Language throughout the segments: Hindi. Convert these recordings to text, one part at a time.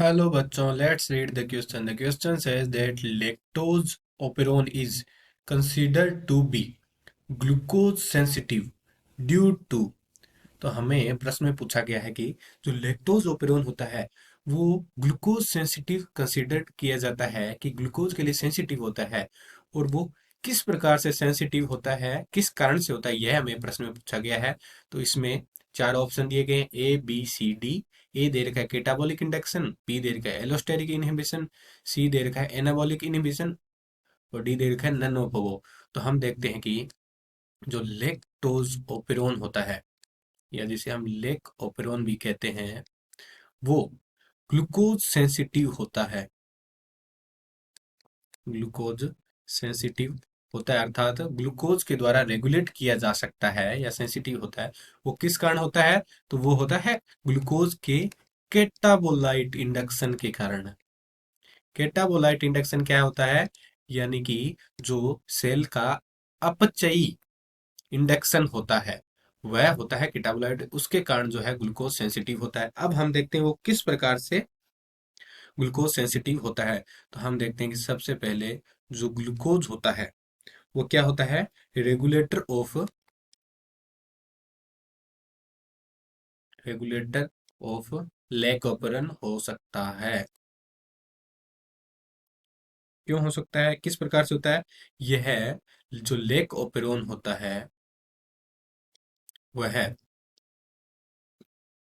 Hello बच्चों, let's read the question. The question says that lactose operon is considered to be glucose sensitive due to। तो हमें प्रश्न में पूछा गया है कि जो लैक्टोज ओपेरोन होता है वो ग्लूकोज सेंसिटिव कंसीडर किया जाता है कि ग्लूकोज के लिए सेंसिटिव होता है। और वो किस प्रकार से सेंसिटिव होता है, किस कारण से होता है, यह हमें प्रश्न में पूछा गया है। तो इसमें चार ऑप्शन दिए गए हैं, ए बी सी डी। ए दे रखा है केटाबोलिक इंडक्शन, बी दे रखा है एलोस्टेरिक इनहिबिशन, सी दे रखा है एनाबॉलिक इनहिबिशन और डी दे रखा है नन ऑफ वो। तो हम देखते हैं कि जो लैक्टोज ओपेरोन होता है या जिसे हम लेक ओपेरोन भी कहते हैं वो ग्लूकोज सेंसिटिव होता है। ग्लूकोज सेंसिटिव होता है अर्थात ग्लूकोज के द्वारा रेगुलेट किया जा सकता है या सेंसिटिव होता है। वो किस कारण होता है? तो वो होता है ग्लूकोज के केटाबोलाइट इंडक्शन के कारण। केटाबोलाइट इंडक्शन क्या होता है? यानी कि जो सेल का अपचयी इंडक्शन होता है वह होता है केटाबोलाइट, उसके कारण जो है ग्लूकोज सेंसिटिव होता है। अब हम देखते हैं वो किस प्रकार से ग्लूकोज सेंसिटिव होता है। तो हम देखते हैं कि सबसे पहले जो ग्लूकोज होता है वो क्या होता है? रेगुलेटर ऑफ लैक ऑपरन हो सकता है। क्यों हो सकता है, किस प्रकार से होता है? यह जो लैक ऑपेरोन होता है वह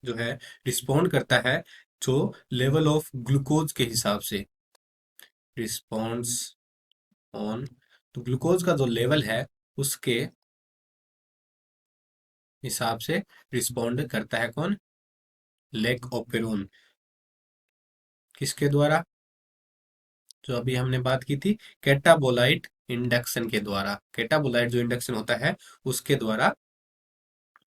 जो है रिस्पॉन्ड करता है जो लेवल ऑफ ग्लूकोज के हिसाब से। रिस्पॉन्स ऑन, तो ग्लूकोज का जो लेवल है उसके हिसाब से रिस्पॉन्ड करता है कौन? Lake operon. किसके द्वारा? जो अभी हमने बात की थी कैटाबोलाइट इंडक्शन के द्वारा। कैटाबोलाइट जो इंडक्शन होता है उसके द्वारा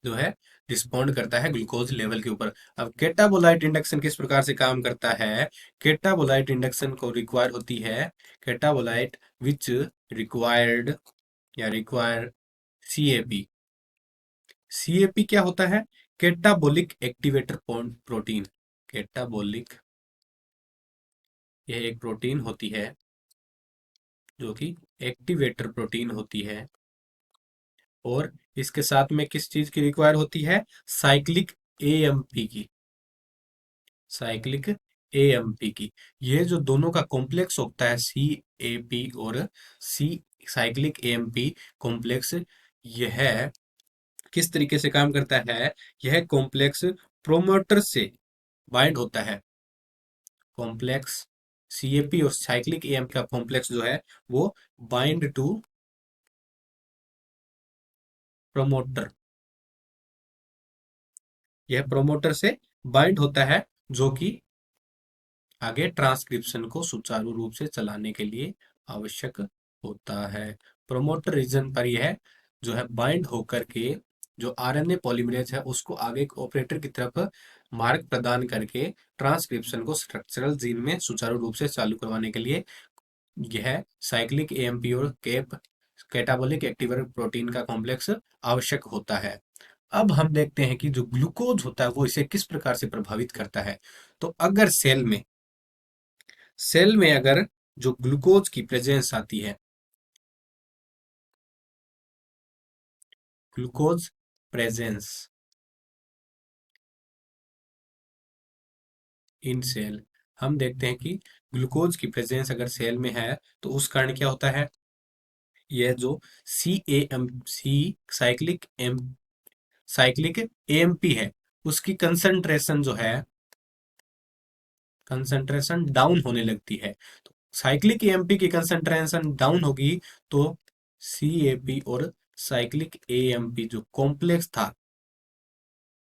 जो है रिस्पॉन्ड करता है ग्लूकोज लेवल के ऊपर। अब कैटाबोलाइट इंडक्शन किस प्रकार से काम करता है? कैटाबोलाइट इंडक्शन को रिक्वायर होती है कैटाबोलाइट विच रिक्वायर्ड या रिक्वायर सीएपी। सीएपी क्या होता है? Catabolic activator protein. कैटाबोलिक, यह एक प्रोटीन होती है जो कि एक्टिवेटर प्रोटीन होती है। और इसके साथ में किस चीज की रिक्वायर होती है? साइक्लिक एएमपी की। साइक्लिक एएमपी की। ये जो दोनों का कॉम्प्लेक्स होता है सी ए पी और सी साइक्लिक एएमपी कॉम्प्लेक्स, यह किस तरीके से काम करता है? यह कॉम्प्लेक्स प्रोमोटर से बाइंड होता है। कॉम्प्लेक्स सीएपी और साइक्लिक एएम का कॉम्प्लेक्स जो है वो बाइंड टू प्रोमोटर। यह प्रोमोटर से बाइंड होता है जो कि आगे ट्रांसक्रिप्शन को सुचारू रूप से चलाने के लिए आवश्यक होता है। प्रोमोटर रीजन पर यह जो है बाइंड होकर के जो आरएनए पॉलीमरेज है उसको आगे एक ऑपरेटर की तरफ मार्ग प्रदान करके ट्रांसक्रिप्शन को स्ट्रक्चरल जीन में सुचारू रूप से चालू करवाने के लिए यह साइक्लिक एएमपी और केप कैटाबोलिक एक्टिवेटर प्रोटीन का कॉम्प्लेक्स आवश्यक होता है। अब हम देखते हैं कि जो ग्लूकोज होता है वो इसे किस प्रकार से प्रभावित करता है। तो अगर सेल में अगर जो ग्लूकोज की प्रेजेंस आती है, ग्लूकोज प्रेजेंस इन सेल, हम देखते हैं कि ग्लूकोज की प्रेजेंस अगर सेल में है तो उस कारण क्या होता है? यह जो C A M C cyclic AMP है उसकी कंसंट्रेशन जो है कंसंट्रेशन डाउन होने लगती है। तो साइक्लिक एएमपी की कंसंट्रेशन डाउन होगी तो सीएपी और साइक्लिक एएमपी जो कॉम्प्लेक्स था,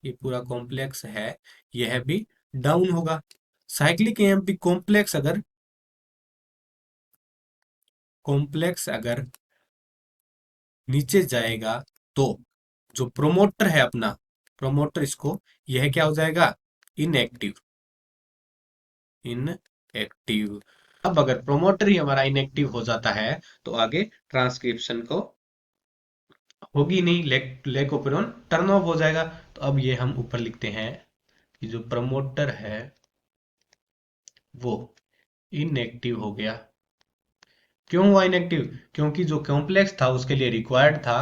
ये पूरा कॉम्प्लेक्स है, यह भी डाउन होगा। साइक्लिक एएमपी कॉम्प्लेक्स अगर नीचे जाएगा तो जो प्रोमोटर है अपना, प्रोमोटर इसको, यह क्या हो जाएगा? इनएक्टिव। इनएक्टिव। अब अगर प्रोमोटर ही हमारा इनएक्टिव हो जाता है तो आगे ट्रांसक्रिप्शन को होगी नहीं, लेक ओपेरॉन टर्न ऑफ हो जाएगा। तो अब ये हम ऊपर लिखते हैं कि जो प्रमोटर है वो इनएक्टिव हो गया। क्यों हुआ इनएक्टिव? क्योंकि जो कॉम्प्लेक्स था उसके लिए रिक्वायर्ड था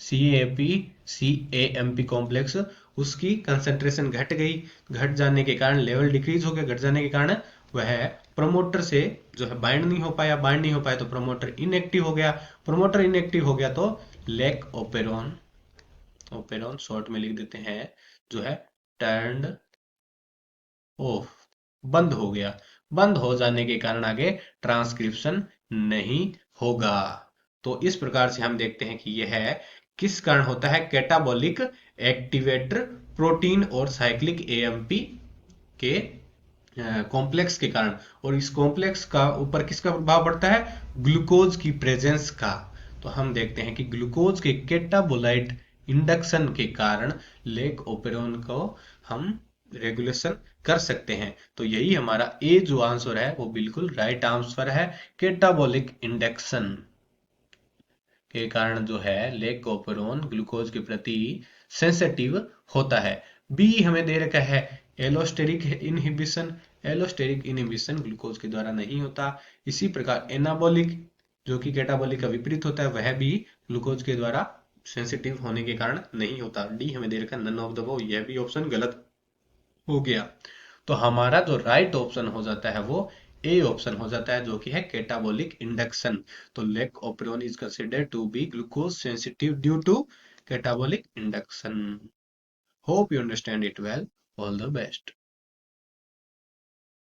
CAP CAMP कॉम्प्लेक्स, उसकी कंसंट्रेशन घट गई। घट जाने के कारण लेवल डिक्रीज हो गया। घट जाने के कारण वह प्रमोटर से जो है बाइंड नहीं हो पाया। बाइंड नहीं हो पाया तो प्रमोटर इनएक्टिव हो गया। प्रमोटर इनएक्टिव हो गया तो लैक ओपेरॉन, ओपेरॉन शॉर्ट में लिख देते हैं, जो है टर्न्ड ऑफ, बंद हो गया। बंद हो जाने के कारण आगे ट्रांसक्रिप्शन नहीं होगा। तो इस प्रकार से हम देखते हैं कि यह किस कारण होता है, कैटाबॉलिक एक्टिवेटर प्रोटीन और साइक्लिक AMP के कॉम्प्लेक्स के कारण। और इस कॉम्प्लेक्स का ऊपर किसका प्रभाव पड़ता है? ग्लूकोज की प्रेजेंस का। तो हम देखते हैं कि ग्लूकोज के कैटाबोलाइट इंडक्शन के कारण लेक ओपेरॉन को हम रेगुलेशन कर सकते हैं। तो यही हमारा ए जो आंसर है वो बिल्कुल राइट आंसर है। कैटाबॉलिक इंडक्शन के कारण जो है लेक ओपेरॉन ग्लूकोज के प्रति सेंसिटिव होता है। बी हमें दे रखा है allosteric inhibition. Allosteric inhibition glucose के द्वारा नहीं होता। इसी प्रकार एनाबॉलिक, जो कि कैटाबॉलिक का विपरीत होता है, वह भी ग्लूकोज के द्वारा सेंसिटिव होने के कारण नहीं होता। डी हमें दे रखा है नन ऑफ द अबव, यह भी ऑप्शन गलत हो गया। तो हमारा जो राइट ऑप्शन हो जाता है वो ए ऑप्शन हो जाता है, जो कि है कैटाबॉलिक इंडक्शन। तो lac operon is considered to be glucose sensitive due to catabolic induction. Hope you understand it well. All the best.